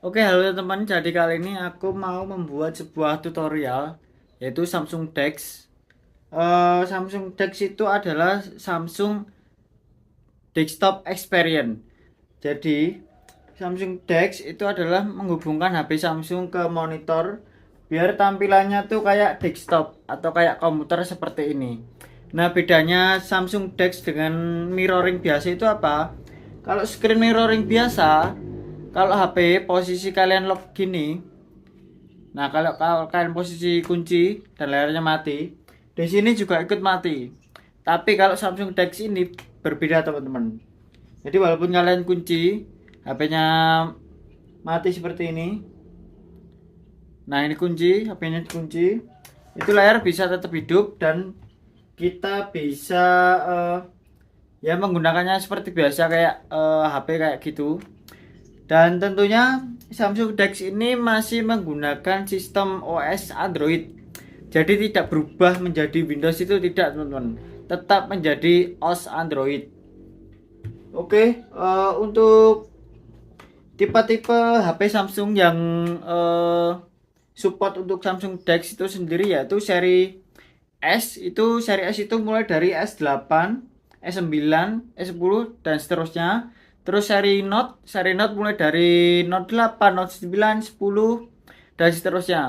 Oke, halo teman-teman. Jadi kali ini aku mau membuat sebuah tutorial yaitu Samsung Dex. Samsung Dex itu adalah Samsung Desktop Experience. Jadi Samsung Dex itu adalah menghubungkan HP Samsung ke monitor biar tampilannya tuh kayak desktop atau kayak komputer seperti ini. Nah, bedanya Samsung Dex dengan mirroring biasa itu apa? Kalau screen mirroring biasa, kalau HP posisi kalian lock gini, nah kalau kalian posisi kunci dan layarnya mati, di sini juga ikut mati. Tapi kalau Samsung Dex ini berbeda teman-teman. Jadi walaupun kalian kunci, HP-nya mati seperti ini. Nah ini kunci, HP-nya dikunci. Itu layar bisa tetap hidup dan kita bisa eh, ya menggunakannya seperti biasa kayak HP kayak gitu. Dan tentunya Samsung Dex ini masih menggunakan sistem OS Android. Jadi tidak berubah menjadi Windows itu tidak teman-teman. Tetap menjadi OS Android. Oke, untuk tipe-tipe HP Samsung yang eh, support untuk Samsung Dex itu sendiri yaitu seri S itu mulai dari S8, S9, S10 dan seterusnya. Terus seri Note mulai dari Note 8, Note 9, 10 dan seterusnya.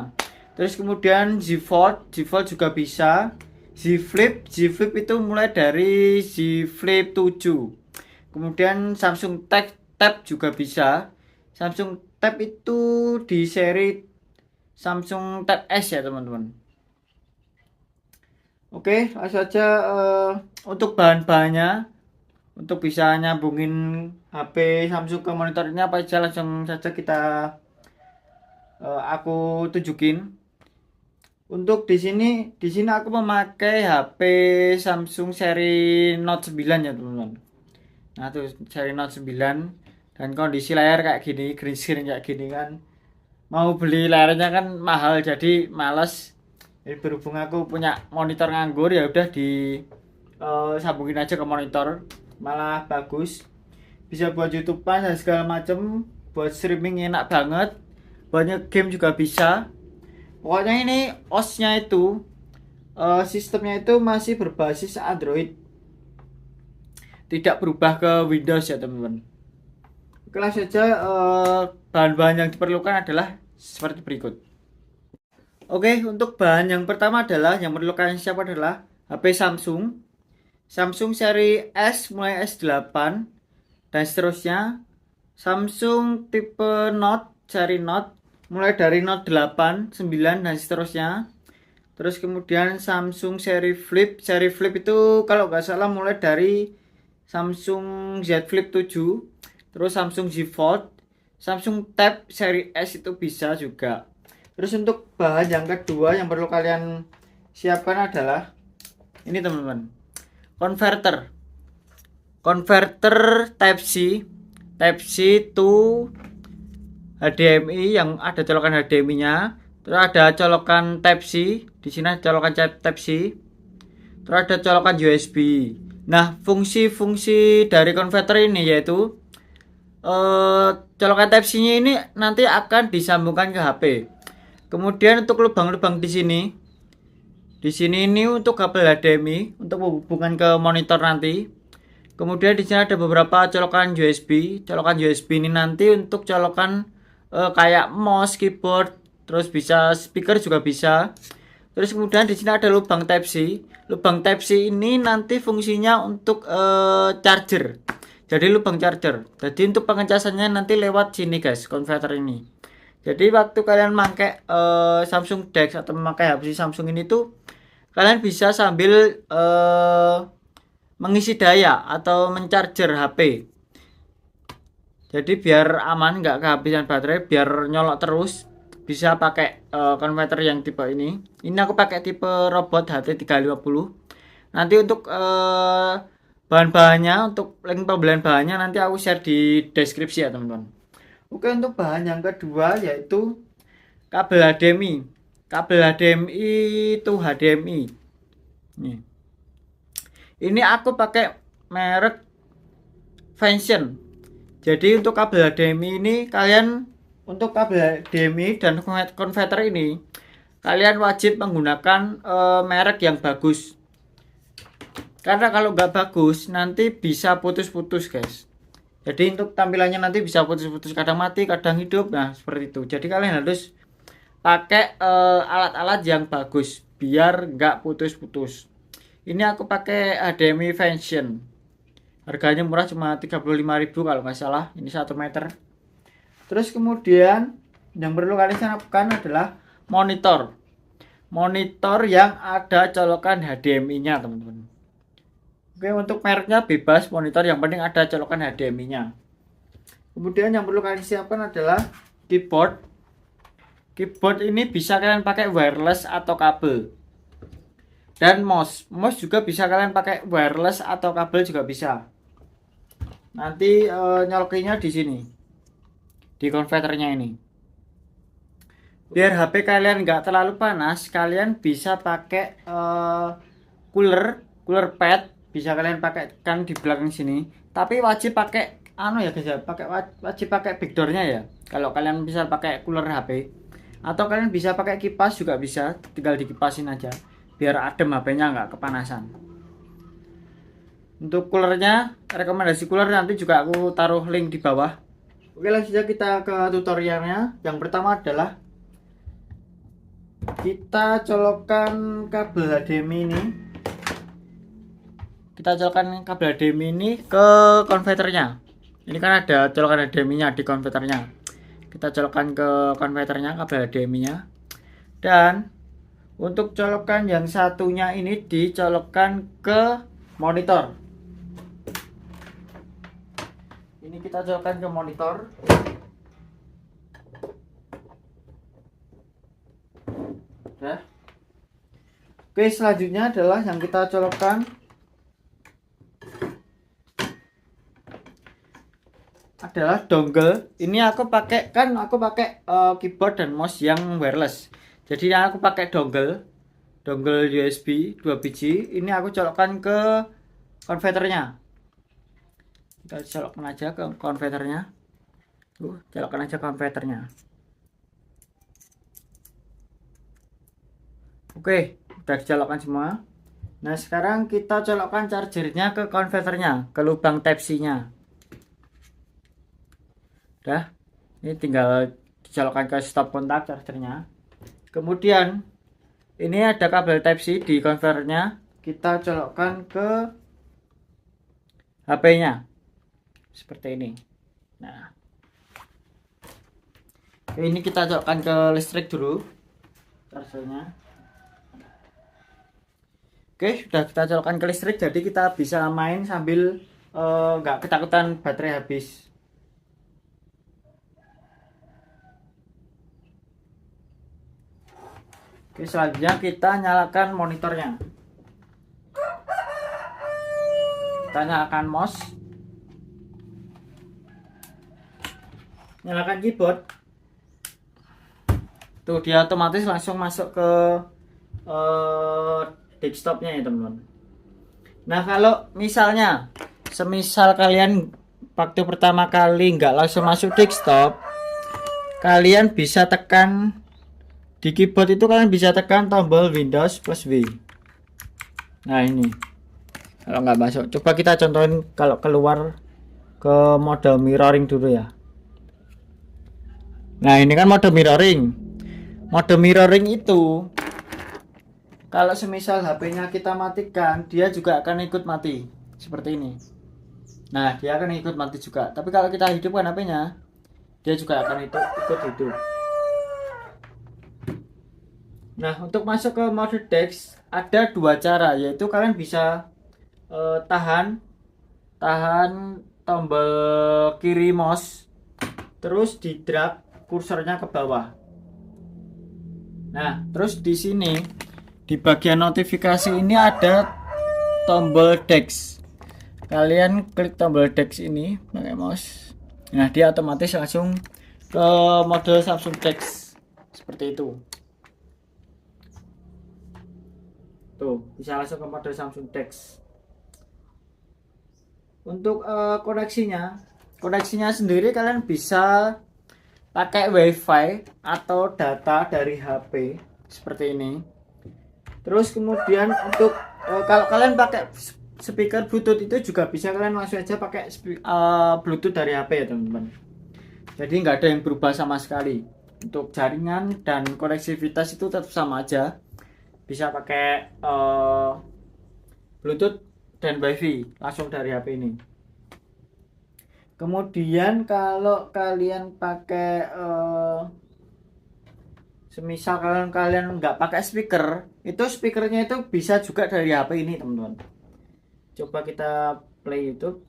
Terus kemudian Z Fold juga bisa. Z Flip itu mulai dari Z Flip 7. Kemudian Tab juga bisa. Samsung Tab itu di seri Samsung Tab S ya teman-teman. Oke, langsung saja untuk bahan-bahannya, untuk bisa nyambungin HP Samsung ke monitor ini apa aja langsung saja aku tunjukin. Untuk di sini aku memakai HP Samsung seri Note 9 ya teman-teman. Nah tuh seri Note 9 dan kondisi layar kayak gini, green screen kayak gini kan. Mau beli layarnya kan mahal jadi males. Jadi berhubung aku punya monitor nganggur ya udah di sambungin aja ke monitor, malah bagus. Bisa buat YouTubean dan segala macem, buat streaming enak banget, banyak game juga bisa. Pokoknya ini OS-nya itu sistemnya itu masih berbasis Android, tidak berubah ke Windows ya teman-teman. Kelas saja bahan-bahan yang diperlukan adalah seperti berikut. Oke, untuk bahan yang pertama adalah yang perlu kalian siap adalah HP Samsung, Samsung seri S mulai S8 dan seterusnya. Samsung tipe Note seri Note mulai dari Note 8, 9 dan seterusnya. Terus kemudian Samsung seri Flip itu kalau nggak salah mulai dari Samsung Z Flip 7, terus Samsung Z Fold, Samsung Tab seri S itu bisa juga. Terus untuk bahan yang kedua yang perlu kalian siapkan adalah ini teman-teman, converter. Converter Type C to HDMI yang ada colokan HDMI-nya. Terus ada colokan Type C, di sini ada colokan Type C. Terus ada colokan USB. Nah, fungsi-fungsi dari konverter ini yaitu colokan Type C-nya ini nanti akan disambungkan ke HP. Kemudian untuk lubang-lubang di sini ini untuk kabel HDMI untuk menghubungkan ke monitor nanti. Kemudian di sini ada beberapa colokan USB. Colokan USB ini nanti untuk colokan kayak mouse, keyboard, terus bisa speaker juga bisa. Terus kemudian di sini ada lubang Type C. Lubang Type C ini nanti fungsinya untuk charger. Jadi lubang charger. Jadi untuk pengecasannya nanti lewat sini guys, converter ini. Jadi waktu kalian pakai Samsung Dex atau memakai HP Samsung ini tuh kalian bisa sambil mengisi daya atau mencarger HP. Jadi biar aman nggak kehabisan baterai, biar nyolok terus bisa pakai converter yang tipe ini. Ini aku pakai tipe robot HT350. Nanti untuk bahan-bahannya, untuk link pembelian bahannya nanti aku share di deskripsi ya teman-teman. Oke, untuk bahan yang kedua yaitu kabel HDMI. Kabel HDMI itu HDMI. Nih. Ini aku pakai merek Function. Jadi untuk kabel HDMI ini kalian untuk kabel HDMI dan converter ini kalian wajib menggunakan merek yang bagus. Karena kalau nggak bagus nanti bisa putus-putus guys. Jadi untuk tampilannya nanti bisa putus-putus, kadang mati, kadang hidup. Nah seperti itu. Jadi kalian harus pakai alat-alat yang bagus biar nggak putus-putus. Ini aku pakai HDMI Function. Harganya murah, cuma 35.000 kalau nggak salah. Ini 1 meter. Terus kemudian yang perlu kalian siapkan adalah monitor. Monitor yang ada colokan HDMI-nya, teman-teman. Oke, untuk mereknya bebas, monitor yang penting ada colokan HDMI-nya. Kemudian yang perlu kalian siapkan adalah keyboard. Keyboard ini bisa kalian pakai wireless atau kabel. Dan mouse juga bisa kalian pakai wireless atau kabel juga bisa. Nanti nyolokinnya di sini, di konverternya ini. Biar HP kalian nggak terlalu panas, kalian bisa pakai cooler pad, bisa kalian pakai kan di belakang sini. Tapi wajib pakai ya guys ya, wajib pakai backdoornya ya. Kalau kalian bisa pakai cooler HP, atau kalian bisa pakai kipas juga bisa, tinggal dikipasin aja, biar adem HP-nya nggak kepanasan. Untuk coolernya, rekomendasi cooler nanti juga aku taruh link di bawah. Oke, langsung saja kita ke tutorialnya. Yang pertama adalah kita colokkan kabel HDMI ini. Kita colokkan kabel HDMI ini ke konverternya. Ini kan ada colokan HDMI-nya di konverternya. Kita colokkan ke konverternya, kabel HDMI-nya. Dan untuk colokan yang satunya ini dicolokkan ke monitor. Ini kita colokkan ke monitor. Nah. Oke, selanjutnya adalah yang kita colokkan adalah dongle. Ini aku pakai keyboard dan mouse yang wireless. Jadi aku pakai dongle USB 2 biji. Ini aku colokkan ke konverternya. Kita colokkan aja ke konverternya. Colokkan aja konverternya. Oke, udah dicolokkan semua. Nah, sekarang kita colokkan chargernya ke konverternya, ke lubang Type-C-nya. Udah, ini tinggal dicolokkan ke stop kontak chargernya. Kemudian ini ada kabel Type-C di konverternya, kita colokkan ke HP-nya seperti ini. Nah, ini kita colokkan ke listrik dulu chargernya. Oke, sudah kita colokkan ke listrik, jadi kita bisa main sambil nggak ketakutan baterai habis. Oke, selanjutnya kita nyalakan monitornya. Kita nyalakan mouse. Nyalakan keyboard. Tuh, dia otomatis langsung masuk ke desktopnya ya teman-teman. Nah, kalau misalnya semisal kalian waktu pertama kali nggak langsung masuk desktop, kalian bisa tekan di keyboard itu, kalian bisa tekan tombol Windows plus W. Nah, ini kalau nggak masuk, coba kita contohin kalau keluar ke mode mirroring dulu ya. Nah, ini kan mode mirroring. Mode mirroring itu kalau semisal HP-nya kita matikan, dia juga akan ikut mati seperti ini. Nah, dia akan ikut mati juga. Tapi kalau kita hidupkan HP-nya, dia juga akan ikut hidup. Nah, untuk masuk ke mode DeX ada dua cara, yaitu kalian bisa tahan tombol kiri mouse, terus di drag kursornya ke bawah. Nah, terus di sini di bagian notifikasi ini ada tombol DeX. Kalian klik tombol DeX ini pakai mouse. Nah, dia otomatis langsung ke mode Samsung DeX seperti itu. Tuh, bisa langsung ke mode Samsung DeX. Untuk koneksinya sendiri kalian bisa pakai wifi atau data dari HP seperti ini. Terus kemudian untuk kalau kalian pakai speaker Bluetooth itu juga bisa kalian langsung aja pakai Bluetooth dari HP ya teman-teman. Jadi nggak ada yang berubah sama sekali. Untuk jaringan dan konektivitas itu tetap sama aja. Bisa pakai Bluetooth dan WiFi langsung dari HP ini. Kemudian kalau kalian pakai semisal kalian nggak pakai speaker, itu speakernya itu bisa juga dari HP ini teman-teman. Coba kita play YouTube.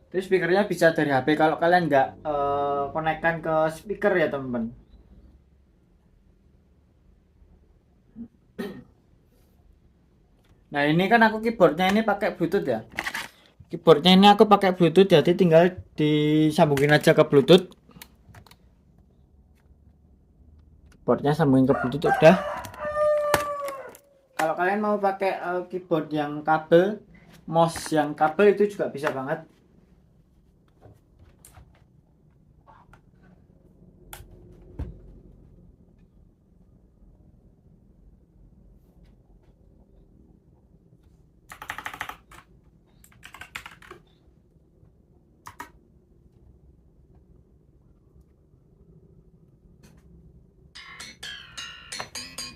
Itu speakernya bisa dari HP kalau kalian nggak konekkan ke speaker ya teman-teman. Nah ini kan aku keyboardnya ini pakai Bluetooth ya. Keyboardnya ini aku pakai Bluetooth, jadi tinggal disambungin aja ke Bluetooth. Keyboardnya sambungin ke Bluetooth udah. Kalau kalian mau pakai keyboard yang kabel, mouse yang kabel itu juga bisa banget.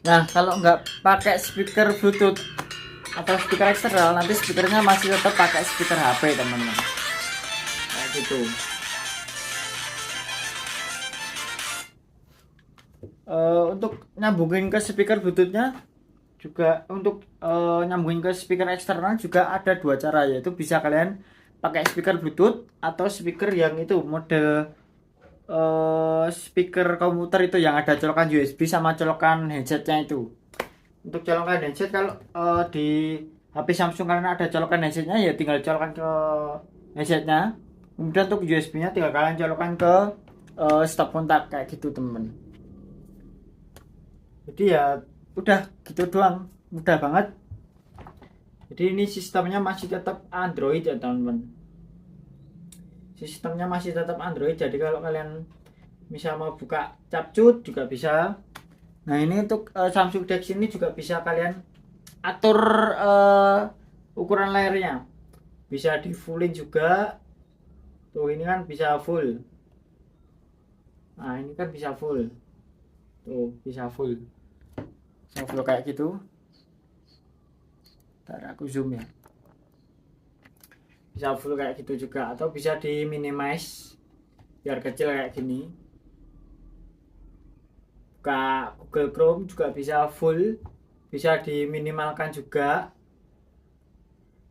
Nah, kalau nggak pakai speaker Bluetooth atau speaker eksternal, nanti speakernya masih tetap pakai speaker HP, teman-teman. Kayak gitu. Untuk nyambungin ke speaker Bluetoothnya juga untuk nyambungin ke speaker eksternal juga ada dua cara, yaitu bisa kalian pakai speaker Bluetooth atau speaker yang itu model speaker komputer itu yang ada colokan USB sama colokan headsetnya itu. Untuk colokan headset kalau di HP Samsung karena ada colokan headsetnya ya tinggal colokan ke headsetnya. Kemudian untuk USB-nya tinggal kalian colokan ke stop kontak kayak gitu temen. Jadi ya udah gitu doang, mudah banget. Jadi ini sistemnya masih tetap Android ya teman-teman. Sistemnya masih tetap Android, jadi kalau kalian misal mau buka capcut juga bisa. Nah ini untuk Samsung Dex ini juga bisa kalian atur ukuran layarnya, bisa di fullin juga. Tuh ini kan bisa full. Nah ini kan bisa full. Tuh bisa full. Bisa full kayak gitu. Ntar aku zoom ya. Bisa full kayak gitu juga, atau bisa di minimize biar kecil kayak gini. Buka Google Chrome juga bisa full, bisa diminimalkan juga.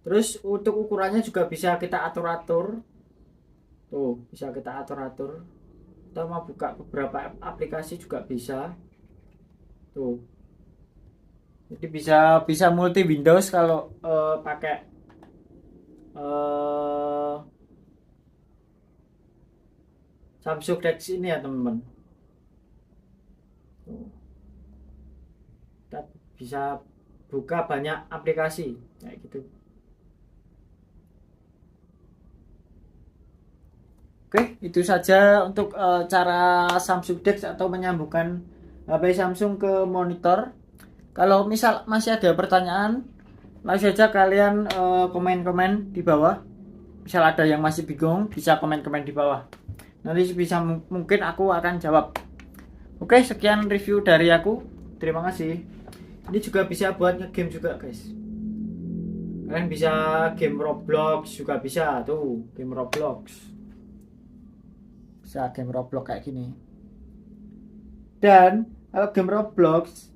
Terus untuk ukurannya juga bisa kita atur-atur. Tuh bisa kita atur-atur. Kita mau buka beberapa aplikasi juga bisa. Tuh jadi bisa multi Windows kalau pakai Samsung Dex ini ya teman-teman. Kita bisa buka banyak aplikasi kayak gitu. Oke, itu saja untuk cara Samsung Dex atau menyambungkan HP Samsung ke monitor. Kalau misal masih ada pertanyaan, langsung saja kalian komen-komen di bawah. Misal ada yang masih bingung, bisa komen-komen di bawah. Nanti bisa mungkin aku akan jawab. Oke, sekian review dari aku. Terima kasih. Ini juga bisa buat ngegame juga, guys. Kalian bisa game Roblox juga bisa tuh, game Roblox. Bisa game Roblox kayak gini. Dan kalau game Roblox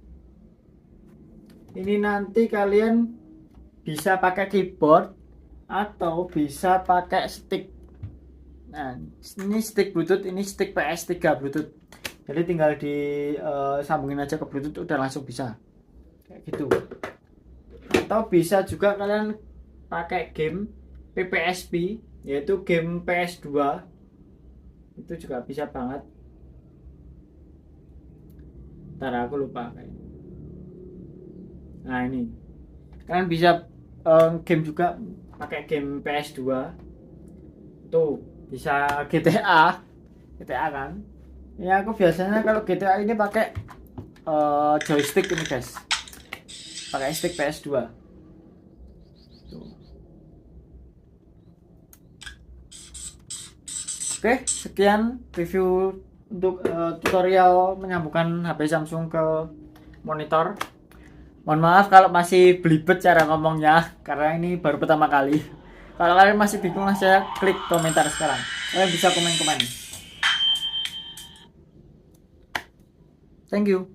ini nanti kalian bisa pakai keyboard atau bisa pakai stick. Nah, ini stick Bluetooth, ini stick PS3 Bluetooth. Jadi tinggal disambungin aja ke Bluetooth udah langsung bisa. Kayak gitu. Atau bisa juga kalian pakai game PPSP, yaitu game PS2. Itu juga bisa banget. Ntar aku lupa kayaknya. Nah ini kalian bisa game juga pakai game PS2. Tuh bisa GTA. GTA kan. Ya aku biasanya kalau GTA ini pakai joystick ini guys, pakai stick PS2 tuh. Oke, sekian review untuk tutorial menyambungkan HP Samsung ke monitor. Mohon maaf kalau masih belibet cara ngomongnya karena ini baru pertama kali. Kalau kalian masih bingung, saya klik komentar sekarang. Kalian bisa komen-komen. Thank you.